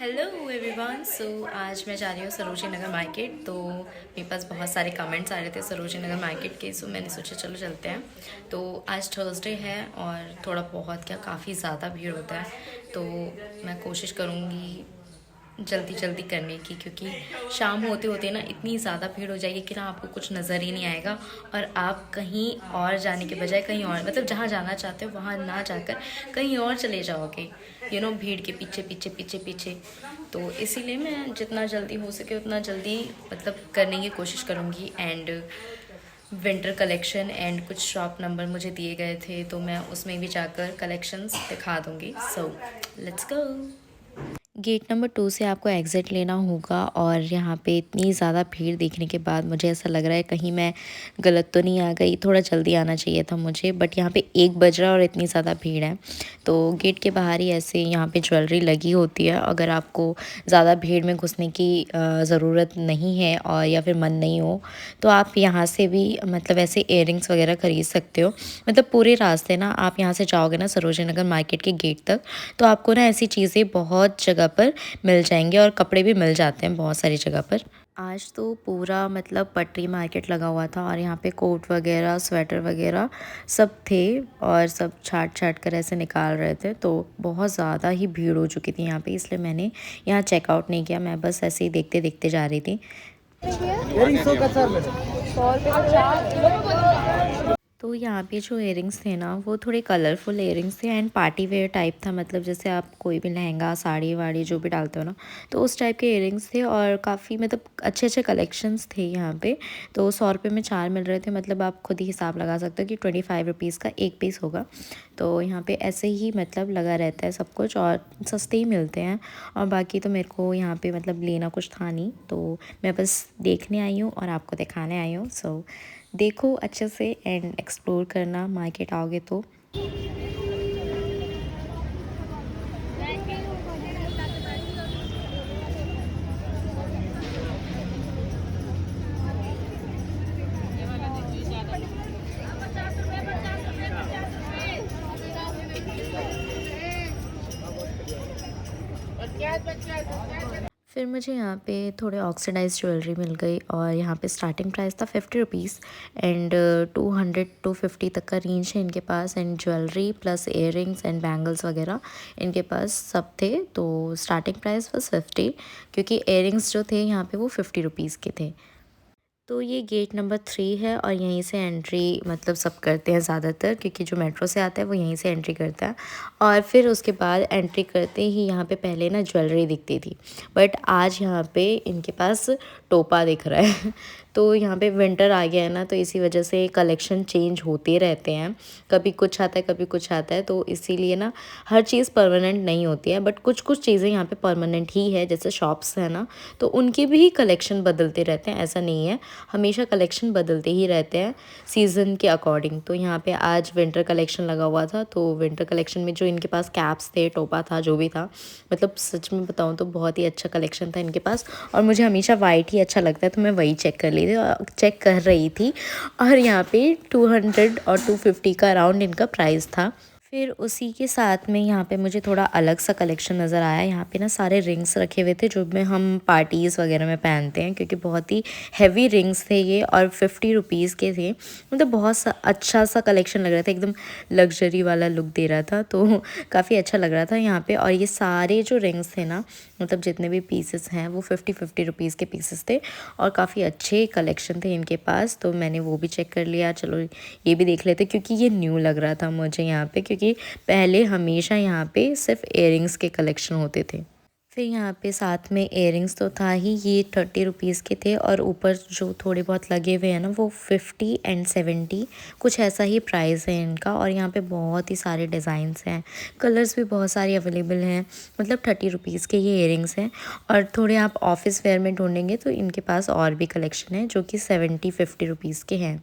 Hello everyone. आज मैं जा रही हूँ सरोजनी नगर मार्केट। तो मेरे पास बहुत सारे कमेंट्स आ रहे थे सरोजनी नगर मार्केट के, सो मैंने सोचा चलो चलते हैं। तो आज थर्सडे है और थोड़ा बहुत क्या काफ़ी ज़्यादा भीड़ होता है, तो मैं कोशिश करूँगी जल्दी जल्दी करने की, क्योंकि शाम होते होते ना इतनी ज़्यादा भीड़ हो जाएगी कि ना आपको कुछ नज़र ही नहीं आएगा और आप कहीं और जाने के बजाय कहीं और, मतलब जहाँ जाना चाहते हो वहाँ ना जाकर कहीं और चले जाओगे, भीड़ के पीछे पीछे पीछे पीछे। तो इसीलिए मैं जितना जल्दी हो सके उतना जल्दी मतलब करने की कोशिश करूँगी। एंड विंटर कलेक्शन एंड कुछ शॉप नंबर मुझे दिए गए थे, तो मैं उसमें भी जाकर कलेक्शंस दिखा दूँगी। So let's go. Gate number 2 से आपको एग्ज़िट लेना होगा और यहाँ पे इतनी ज़्यादा भीड़ देखने के बाद मुझे ऐसा लग रहा है कहीं मैं गलत तो नहीं आ गई, थोड़ा जल्दी आना चाहिए था मुझे। बट यहाँ पे 1 बज रहा है और इतनी ज़्यादा भीड़ है। तो गेट के बाहर ही ऐसे यहाँ पे ज्वेलरी लगी होती है, अगर आपको ज़्यादा भीड़ में घुसने की ज़रूरत नहीं है और या फिर मन नहीं हो तो आप यहाँ से भी मतलब ऐसे इयररिंग्स वगैरह ख़रीद सकते हो। मतलब पूरे रास्ते ना आप यहाँ से जाओगे ना सरोजनी नगर मार्केट के गेट तक, तो आपको ना ऐसी चीज़ें बहुत जगह पर मिल जाएंगे और कपड़े भी मिल जाते हैं बहुत सारी जगह पर। आज तो पूरा मतलब पटरी मार्केट लगा हुआ था और यहाँ पे कोट वगैरह स्वेटर वगैरह सब थे और सब छाट छाट कर ऐसे निकाल रहे थे। तो बहुत ज़्यादा ही भीड़ हो चुकी थी यहाँ पे, इसलिए मैंने यहाँ चेकआउट नहीं किया, मैं बस ऐसे ही देखते देखते जा रही थी। तो यहाँ पे जो इयरिंग्स थे ना वो थोड़े कलरफुल इयरिंग्स थे एंड पार्टी वेयर टाइप था, मतलब जैसे आप कोई भी लहंगा साड़ी वाड़ी जो भी डालते हो ना, तो उस टाइप के इयरिंग्स थे और काफ़ी मतलब अच्छे अच्छे कलेक्शंस थे यहाँ पे। तो 100 रुपये में 4 मिल रहे थे, मतलब आप खुद ही हिसाब लगा सकते हो कि 25 रुपीज़ का एक पीस होगा। तो यहाँ पे ऐसे ही मतलब लगा रहता है सब कुछ और सस्ते ही मिलते हैं। और बाकी तो मेरे को यहाँ पे मतलब लेना कुछ था नहीं, तो मैं बस देखने आई हूँ और आपको दिखाने आई हूँ। सो देखो अच्छे से एंड एक्सप्लोर करना मार्केट आओगे तो। फिर मुझे यहाँ पे थोड़े ऑक्सीडाइज ज्वेलरी मिल गई और यहाँ पे स्टार्टिंग प्राइस था 50 रुपीज़ एंड 200 to 50 तक का रेंज है इनके पास। And jewellery plus earrings and bangles वगैरह इनके पास सब थे। तो स्टार्टिंग प्राइस was 50, क्योंकि इयररिंग्स जो थे यहाँ पे वो 50 रुपीज़ के थे। तो ये गेट नंबर 3 है और यहीं से एंट्री मतलब सब करते हैं ज़्यादातर, क्योंकि जो मेट्रो से आता है वो यहीं से एंट्री करता है। और फिर उसके बाद एंट्री करते ही यहाँ पे पहले ना ज्वेलरी दिखती थी, बट आज यहाँ पे इनके पास टोपा दिख रहा है। तो यहाँ पे विंटर आ गया है ना, तो इसी वजह से कलेक्शन चेंज होते रहते हैं, कभी कुछ आता है कभी कुछ आता है। तो इसीलिए ना हर चीज़ परमानेंट नहीं होती है, बट कुछ कुछ चीज़ें यहाँ पे परमानेंट ही है। जैसे शॉप्स है ना, तो उनके भी कलेक्शन बदलते रहते हैं, ऐसा नहीं है, हमेशा कलेक्शन बदलते ही रहते हैं सीज़न के अकॉर्डिंग। तो यहाँ पे आज विंटर कलेक्शन लगा हुआ था, तो विंटर कलेक्शन में जो इनके पास कैप्स थे, टोपा था, जो भी था, मतलब सच में बताऊँ तो बहुत ही अच्छा कलेक्शन था इनके पास। और मुझे हमेशा वाइट ही अच्छा लगता है, तो मैं वही चेक कर रही थी। और यहाँ पे 200 और 250 का अराउंड इनका प्राइस था। फिर उसी के साथ में यहाँ पे मुझे थोड़ा अलग सा कलेक्शन नज़र आया। यहाँ पे ना सारे रिंग्स रखे हुए थे जो में हम पार्टीज़ वगैरह में पहनते हैं, क्योंकि बहुत ही हैवी रिंग्स थे ये और 50 रुपीज़ के थे। मतलब बहुत अच्छा सा कलेक्शन लग रहा था, एकदम लग्जरी वाला लुक दे रहा था, तो काफ़ी अच्छा लग रहा था यहाँ पे। और ये सारे जो रिंग्स थे ना, मतलब जितने भी पीसेस हैं वो 50 रुपीज़ के पीसेस थे और काफ़ी अच्छे कलेक्शन थे इनके पास। तो मैंने वो भी चेक कर लिया, चलो ये भी देख लेते, क्योंकि ये न्यू लग रहा था मुझे यहाँ पे, क्योंकि पहले हमेशा यहाँ पे सिर्फ इयररिंग्स के कलेक्शन होते थे। फिर यहाँ पे साथ में इयररिंग्स तो था ही, ये 30 रुपीज़ के थे और ऊपर जो थोड़े बहुत लगे हुए हैं ना वो 50 एंड 70 कुछ ऐसा ही प्राइस है इनका। और यहाँ पे बहुत ही सारे डिज़ाइंस हैं, कलर्स भी बहुत सारे अवेलेबल हैं। मतलब 30 रुपीज़ के ये इयररिंग्स हैं और थोड़े आप ऑफिस वेयर में ढूंढेंगे तो इनके पास और भी कलेक्शन है जो कि 70-50 रुपीज़ के हैं।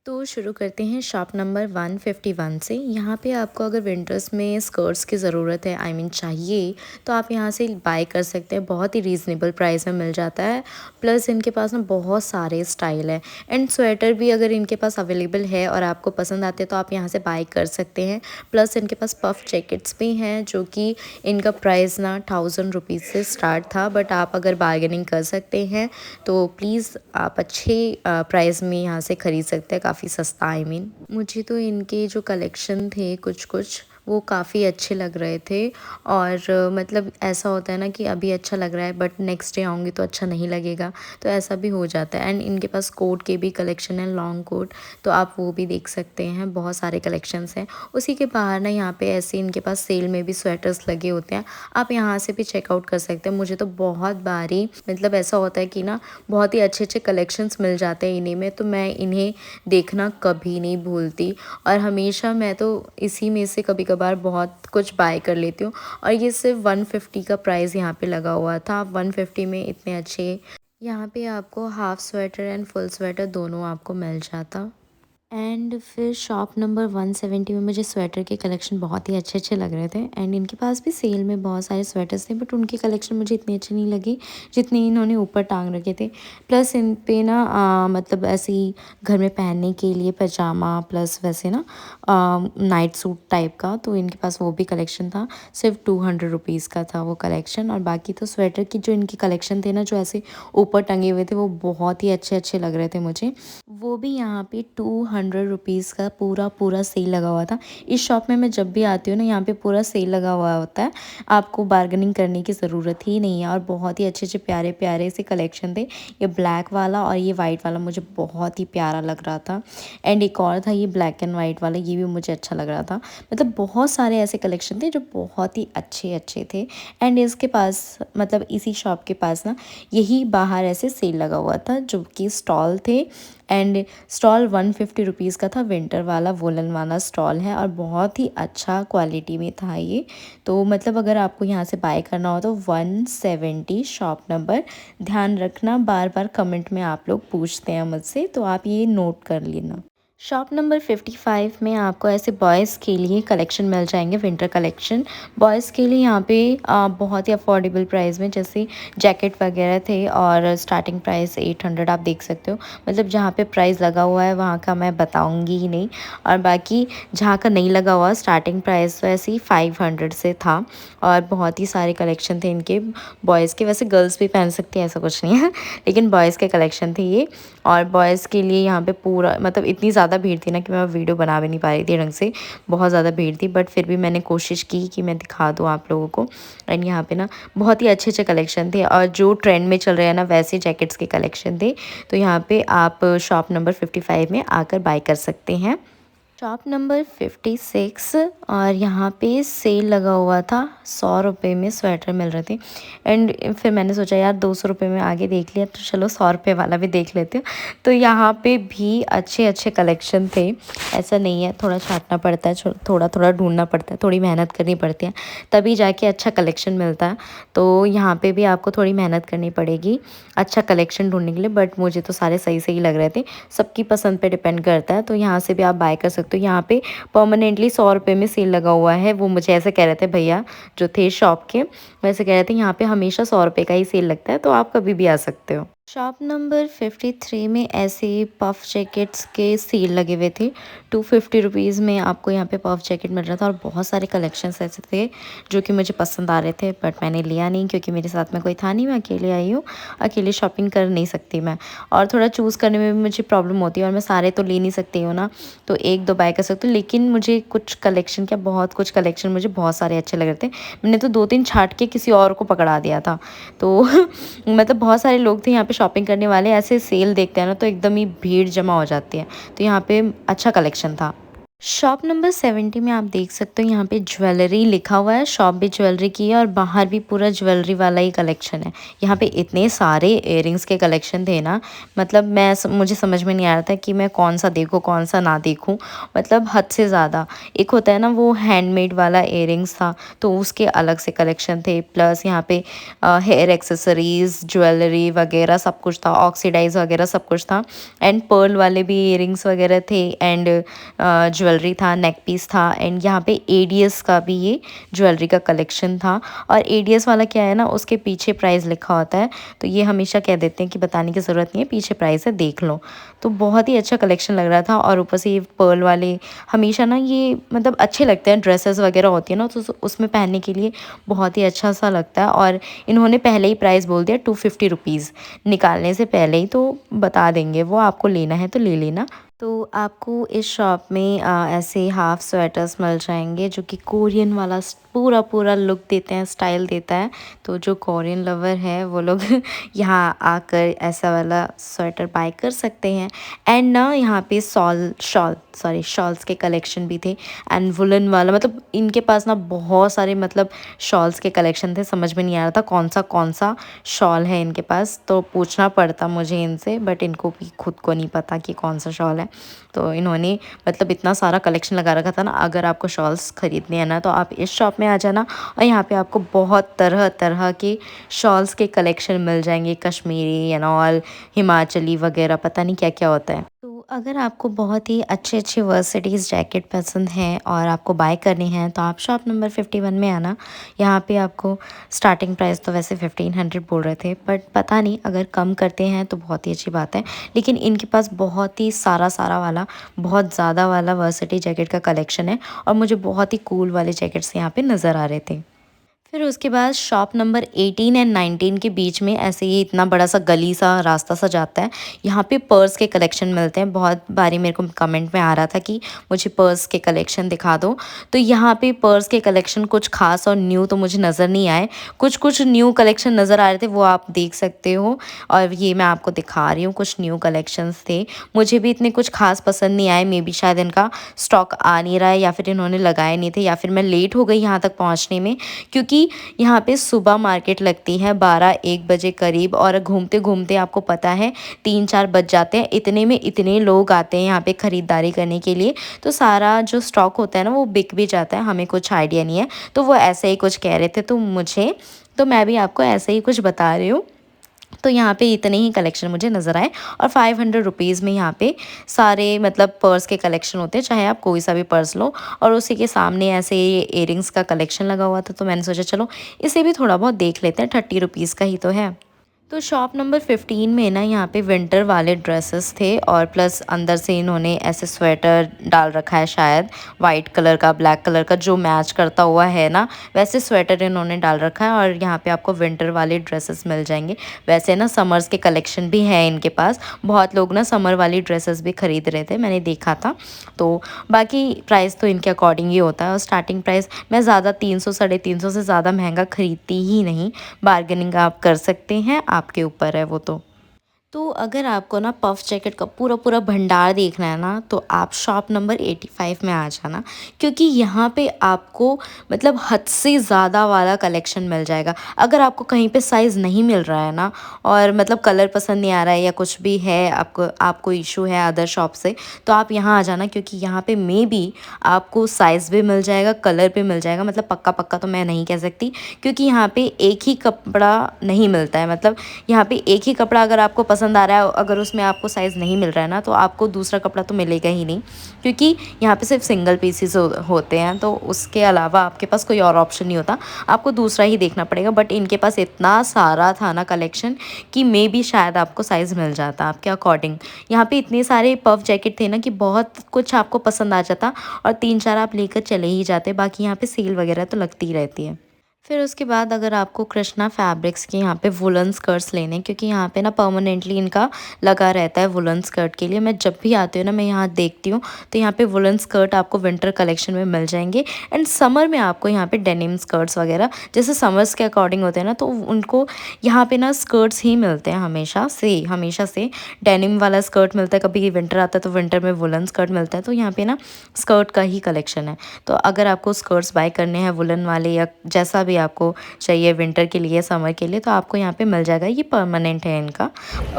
तो शुरू करते हैं शॉप नंबर 151 से। यहाँ पे आपको अगर विंटर्स में स्कर्ट्स की ज़रूरत है, आई मीन चाहिए, तो आप यहाँ से बाय कर सकते हैं। बहुत ही रीज़नेबल प्राइस में मिल जाता है। प्लस इनके पास ना बहुत सारे स्टाइल है एंड स्वेटर भी अगर इनके पास अवेलेबल है और आपको पसंद आते हैं तो आप यहाँ से बाय कर सकते हैं। प्लस इनके पास पफ जैकेट्स भी हैं जो कि इनका प्राइस ना 1000 रुपीज़ से स्टार्ट था, बट आप अगर बार्गेनिंग कर सकते हैं तो प्लीज़ आप अच्छे प्राइस में यहाँ से ख़रीद सकते हैं, काफ़ी सस्ता। आई मीन मुझे तो इनके जो कलेक्शन थे कुछ कुछ वो काफ़ी अच्छे लग रहे थे। और मतलब ऐसा होता है ना कि अभी अच्छा लग रहा है बट नेक्स्ट डे आऊँगी तो अच्छा नहीं लगेगा, तो ऐसा भी हो जाता है। एंड इनके पास कोट के भी कलेक्शन है, लॉन्ग कोट, तो आप वो भी देख सकते हैं। बहुत सारे कलेक्शंस हैं। उसी के बाहर ना यहाँ पे ऐसे इनके पास सेल में भी स्वेटर्स लगे होते हैं, आप यहाँ से भी चेकआउट कर सकते हैं। मुझे तो बहुत बारी मतलब ऐसा होता है कि ना बहुत ही अच्छे अच्छे कलेक्शंस मिल जाते हैं इन्हीं में, तो मैं इन्हें देखना कभी नहीं भूलती और हमेशा मैं तो इसी में से कभी कभार बहुत कुछ बाय कर लेती हूँ। और ये सिर्फ 150 का प्राइस यहाँ पे लगा हुआ था। 150 में इतने अच्छे यहाँ पे आपको half sweater and full sweater दोनों आपको मिल जाता। एंड फिर शॉप नंबर 170 में मुझे स्वेटर के कलेक्शन बहुत ही अच्छे अच्छे लग रहे थे। एंड इनके पास भी सेल में बहुत सारे स्वेटर्स थे, बट उनके कलेक्शन मुझे इतने अच्छे नहीं लगे जितने इन्होंने ऊपर टांग रखे थे। प्लस इन पे ना मतलब ऐसे ही घर में पहनने के लिए पजामा प्लस वैसे ना नाइट सूट टाइप का, तो इनके पास वो भी कलेक्शन था। सिर्फ 200 रुपीज़ का था वो कलेक्शन। और बाकी तो स्वेटर की जो इनकी कलेक्शन थे ना जो ऐसे ऊपर टंगे हुए थे वो बहुत ही अच्छे अच्छे लग रहे थे मुझे। वो भी यहाँ पे 200 रुपीज़ का पूरा पूरा सेल लगा हुआ था। इस शॉप में मैं जब भी आती हूँ ना यहाँ पे पूरा सेल लगा हुआ होता है, आपको बार्गेनिंग करने की ज़रूरत ही नहीं है। और बहुत ही अच्छे अच्छे प्यारे प्यारे से कलेक्शन थे। ये ब्लैक वाला और ये वाइट वाला मुझे बहुत ही प्यारा लग रहा था। एंड एक और था ये ब्लैक एंड वाइट वाला, ये भी मुझे अच्छा लग रहा था। मतलब बहुत सारे ऐसे कलेक्शन थे जो बहुत ही अच्छे अच्छे थे। एंड इसके पास मतलब इसी शॉप के पास ना यही बाहर ऐसे सेल लगा हुआ था जो कि स्टॉल थे। एंड स्टॉल 150 रुपीज़ का था, विंटर वाला वोलन वाला स्टॉल है और बहुत ही अच्छा क्वालिटी में था ये। तो मतलब अगर आपको यहाँ से बाय करना हो तो 170 शॉप नंबर, ध्यान रखना बार बार कमेंट में आप लोग पूछते हैं मुझसे, तो आप ये नोट कर लेना। शॉप नंबर 55 में आपको ऐसे बॉयज़ के लिए कलेक्शन मिल जाएंगे, विंटर कलेक्शन। बॉयज़ के लिए यहाँ पे बहुत ही अफोर्डेबल प्राइस में जैसे जैकेट वगैरह थे और स्टार्टिंग प्राइस 800 आप देख सकते हो। मतलब जहाँ पे प्राइस लगा हुआ है वहाँ का मैं बताऊँगी ही नहीं, और बाकी जहाँ का नहीं लगा हुआ स्टार्टिंग प्राइस तो ऐसे ही 500 से था। और बहुत ही सारे कलेक्शन थे इनके बॉयज़ के, वैसे गर्ल्स भी पहन सकती है ऐसा कुछ नहीं है लेकिन बॉयज़ के कलेक्शन थे ये। और बॉयज़ के लिए यहाँ पे पूरा मतलब इतनी ज़्यादा भीड़ थी ना कि मैं वीडियो बना भी नहीं पा रही थी ढंग से, बहुत ज़्यादा भीड़ थी, बट फिर भी मैंने कोशिश की कि मैं दिखा दूँ आप लोगों को। एंड यहाँ पे ना बहुत ही अच्छे अच्छे कलेक्शन थे और जो ट्रेंड में चल रहे हैं ना वैसे जैकेट्स के कलेक्शन थे। तो यहाँ पे आप शॉप नंबर 55 में आकर बाय कर सकते हैं। शॉप नंबर 56 और यहाँ पे सेल लगा हुआ था, 100 रुपये में स्वेटर मिल रहे थे। एंड फिर मैंने सोचा यार 200 रुपये में आगे देख लिया तो चलो 100 रुपये वाला भी देख लेते हो। तो यहाँ पे भी अच्छे अच्छे कलेक्शन थे, ऐसा नहीं है, थोड़ा छांटना पड़ता है, थोड़ा थोड़ा ढूंढना पड़ता है, थोड़ी मेहनत करनी पड़ती है तभी जाके अच्छा कलेक्शन मिलता है। तो यहाँ पे भी आपको थोड़ी मेहनत करनी पड़ेगी अच्छा कलेक्शन ढूंढने के लिए, बट मुझे तो सारे सही सही लग रहे थे। सबकी पसंद पे डिपेंड करता है, तो यहाँ से भी आप बाय कर सकते हो। यहाँ पे परमानेंटली 100 रुपये में सेल लगा हुआ है, वो मुझे ऐसे कह रहे थे भैया जो थे शॉप के, वैसे कह रहे थे यहाँ पे हमेशा 100 रुपये का ही सेल लगता है, तो आप कभी भी आ सकते हो। शॉप नंबर 53 में ऐसे पफ जैकेट्स के सेल लगे हुए थे। 250 रुपीज़ में आपको यहाँ पे पफ जैकेट मिल रहा था और बहुत सारे कलेक्शंस ऐसे थे जो कि मुझे पसंद आ रहे थे, बट मैंने लिया नहीं क्योंकि मेरे साथ में कोई था नहीं, मैं अकेले आई हूँ, अकेले शॉपिंग कर नहीं सकती मैं, और थोड़ा चूज़ करने में भी मुझे प्रॉब्लम होती है और मैं सारे तो ले नहीं सकती हूँ ना, तो एक दो बाय कर सकती हूँ। लेकिन मुझे कुछ कलेक्शन क्या बहुत कुछ कलेक्शन मुझे बहुत सारे अच्छे लग रहे थे, मैंने तो 2-3 छाँट के किसी और को पकड़ा दिया था। तो मतलब बहुत सारे लोग थे यहाँ पे शॉपिंग करने वाले, ऐसे सेल देखते हैं ना तो एकदम ही भीड़ जमा हो जाती है, तो यहाँ पे अच्छा कलेक्शन था। शॉप नंबर 70 में आप देख सकते हो यहाँ पे ज्वेलरी लिखा हुआ है। शॉप भी ज्वेलरी की है और बाहर भी पूरा ज्वेलरी वाला ही कलेक्शन है। यहाँ पे इतने सारे इयररिंग्स के कलेक्शन थे ना, मतलब मुझे समझ में नहीं आ रहा था कि मैं कौन सा देखूँ कौन सा ना देखूँ। मतलब हद से ज़्यादा। एक होता है ना वो हैंडमेड वाला इयररिंग्स था, तो उसके अलग से कलेक्शन थे। प्लस यहाँ पे हेयर एक्सेसरीज, ज्वेलरी वगैरह सब कुछ था, ऑक्सीडाइज वगैरह सब कुछ था। एंड पर्ल वाले भी इयररिंग्स वगैरह थे, एंड ज्वेलरी था, नेक पीस था। एंड यहाँ पे एडीएस का भी ये ज्वेलरी का कलेक्शन था। और एडीएस वाला क्या है ना, उसके पीछे प्राइस लिखा होता है, तो ये हमेशा कह देते हैं कि बताने की ज़रूरत नहीं है, पीछे प्राइस है देख लो। तो बहुत ही अच्छा कलेक्शन लग रहा था। और ऊपर से ये पर्ल वाले हमेशा ना ये मतलब अच्छे लगते हैं, ड्रेसेस वगैरह होती है ना, तो उसमें पहनने के लिए बहुत ही अच्छा सा लगता है। और इन्होंने पहले ही प्राइस बोल दिया 250 रुपीज़, निकालने से पहले ही तो बता देंगे वो, आपको लेना है तो ले लेना। तो आपको इस शॉप में ऐसे हाफ स्वेटर्स मिल जाएंगे जो कि कोरियन वाला पूरा पूरा लुक देते हैं, स्टाइल देता है। तो जो कोरियन लवर है वो लोग यहाँ आकर ऐसा वाला स्वेटर बाय कर सकते हैं। एंड ना यहाँ पे शॉल्स के कलेक्शन भी थे। एंड वुलन वाला, मतलब इनके पास ना बहुत सारे मतलब शॉल्स के कलेक्शन थे। समझ में नहीं आ रहा था कौन सा शॉल है इनके पास, तो पूछना पड़ता मुझे इनसे, बट इनको भी खुद को नहीं पता कि कौन सा शॉल है। तो इन्होंने मतलब इतना सारा कलेक्शन लगा रखा था ना। अगर आपको शॉल्स ख़रीदने हैं ना तो आप इस शॉप में आ जाना, और यहाँ पे आपको बहुत तरह तरह के शॉल्स के कलेक्शन मिल जाएंगे, कश्मीरी एंड ऑल, हिमाचली वगैरह, पता नहीं क्या क्या होता है। तो अगर आपको बहुत ही अच्छे अच्छे वर्सिटीज़ जैकेट पसंद हैं और आपको बाय करनी है तो आप शॉप नंबर 51 में आना। यहाँ पे आपको स्टार्टिंग प्राइस तो वैसे 1500 बोल रहे थे, बट पता नहीं अगर कम करते हैं तो बहुत ही अच्छी बात है। लेकिन इनके पास बहुत ही सारा सारा वाला, बहुत ज़्यादा वाला वर्सिटी जैकेट का कलेक्शन है, और मुझे बहुत ही कूल वाले जैकेट्स यहाँ पे नज़र आ रहे थे। फिर उसके बाद शॉप नंबर 18 एंड 19 के बीच में ऐसे ही इतना बड़ा सा गली सा रास्ता सा जाता है। यहाँ पे पर्स के कलेक्शन मिलते हैं। बहुत बारी मेरे को कमेंट में आ रहा था कि मुझे पर्स के कलेक्शन दिखा दो, तो यहाँ पे पर्स के कलेक्शन कुछ खास और न्यू तो मुझे नज़र नहीं आए। कुछ कुछ न्यू कलेक्शन नज़र आ रहे थे, वो आप देख सकते हो, और ये मैं आपको दिखा रही हूँ। कुछ न्यू कलेक्शंस थे, मुझे भी इतने कुछ खास पसंद नहीं आए। मे बी शायद इनका स्टॉक आ नहीं रहा है, या फिर इन्होंने लगाए नहीं थे, या फिर मैं लेट हो गई यहाँ तक पहुँचने में, क्योंकि यहाँ पे सुबह मार्केट लगती है 12-1 बजे करीब, और घूमते घूमते आपको पता है 3-4 बज जाते हैं। इतने में इतने लोग आते हैं यहाँ पे ख़रीदारी करने के लिए, तो सारा जो स्टॉक होता है ना वो बिक भी जाता है। हमें कुछ आइडिया नहीं है, तो वो ऐसे ही कुछ कह रहे थे तो मैं भी आपको ऐसे ही कुछ बता रही हूँ। तो यहाँ पे इतने ही कलेक्शन मुझे नज़र आए, और 500 रुपीज़ में यहाँ पे सारे मतलब पर्स के कलेक्शन होते हैं, चाहे आप कोई सा भी पर्स लो। और उसी के सामने ऐसे इयरिंग्स का कलेक्शन लगा हुआ था, तो मैंने सोचा चलो इसे भी थोड़ा बहुत देख लेते हैं, 30 रुपीज़ का ही तो है। तो शॉप नंबर 15 में ना यहाँ पे विंटर वाले ड्रेसेस थे, और प्लस अंदर से इन्होंने ऐसे स्वेटर डाल रखा है, शायद वाइट कलर का, ब्लैक कलर का, जो मैच करता हुआ है ना वैसे स्वेटर इन्होंने डाल रखा है। और यहाँ पे आपको विंटर वाले ड्रेसेस मिल जाएंगे। वैसे ना समर्स के कलेक्शन भी है इनके पास, बहुत लोग ना समर वाली ड्रेसेस भी खरीद रहे थे, मैंने देखा था। तो बाकी प्राइस तो इनके अकॉर्डिंग ही होता है, और स्टार्टिंग प्राइस मैं ज़्यादा 300 350 से ज़्यादा महंगा ख़रीदती ही नहीं। बार्गेनिंग आप कर सकते हैं, आपके ऊपर है वो तो अगर आपको ना पफ जैकेट का पूरा पूरा भंडार देखना है ना, तो आप शॉप नंबर 85 में आ जाना, क्योंकि यहाँ पे आपको मतलब हद से ज़्यादा वाला कलेक्शन मिल जाएगा। अगर आपको कहीं पे साइज़ नहीं मिल रहा है ना, और मतलब कलर पसंद नहीं आ रहा है, या कुछ भी है आपको इशू है अदर शॉप से, तो आप यहाँ आ जाना, क्योंकि यहाँ पे मे बी आपको साइज़ भी मिल जाएगा, कलर भी मिल जाएगा। मतलब पक्का पक्का तो मैं नहीं कह सकती, क्योंकि यहाँ पे एक ही कपड़ा नहीं मिलता है। मतलब यहाँ पे एक ही कपड़ा अगर आपको पसंद आ रहा है, अगर उसमें आपको साइज़ नहीं मिल रहा है ना, तो आपको दूसरा कपड़ा तो मिलेगा ही नहीं, क्योंकि यहाँ पे सिर्फ सिंगल पीसीस होते हैं। तो उसके अलावा आपके पास कोई और ऑप्शन नहीं होता, आपको दूसरा ही देखना पड़ेगा। बट इनके पास इतना सारा था ना कलेक्शन कि मे बी शायद आपको साइज़ मिल जाता आपके अकॉर्डिंग। यहाँ पे इतने सारे पफ जैकेट थे ना कि बहुत कुछ आपको पसंद आ जाता, और 3-4 आप लेकर चले ही जाते। बाकी यहाँ पे सेल वगैरह तो लगती ही रहती है। फिर उसके बाद अगर आपको कृष्णा फैब्रिक्स के यहाँ पे वुलन स्कर्ट्स लेने हैं, क्योंकि यहाँ पे ना परमानेंटली इनका लगा रहता है वुलन स्कर्ट के लिए। मैं जब भी आती हूँ ना, मैं यहाँ देखती हूँ तो यहाँ पे वुलन स्कर्ट आपको विंटर कलेक्शन में मिल जाएंगे। एंड समर में आपको यहाँ पे डेनिम स्कर्ट्स वगैरह जैसे समर्स के अकॉर्डिंग होते हैं ना, तो उनको यहाँ पे ना स्कर्ट्स ही मिलते हैं हमेशा से डेनिम वाला स्कर्ट मिलता है। कभी विंटर आता है तो विंटर में वुलन स्कर्ट मिलता है। तो यहाँ पे ना स्कर्ट का ही कलेक्शन है। तो अगर आपको स्कर्ट्स बाय करने हैं वुलन वाले या जैसा भी आपको चाहिए विंटर के लिए समर के लिए, तो आपको यहाँ पे मिल जाएगा। ये परमानेंट है इनका।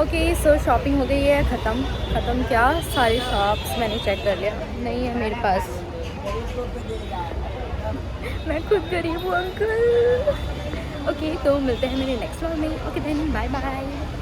ओके सो शॉपिंग हो गई है ख़त्म क्या, सारी शॉप्स मैंने चेक कर लिया, नहीं है मेरे पास। मैं खुद गरीब हूँ अंकल। ओके तो मिलते हैं मेरे नेक्स्ट व्लॉग में। Okay then bye bye.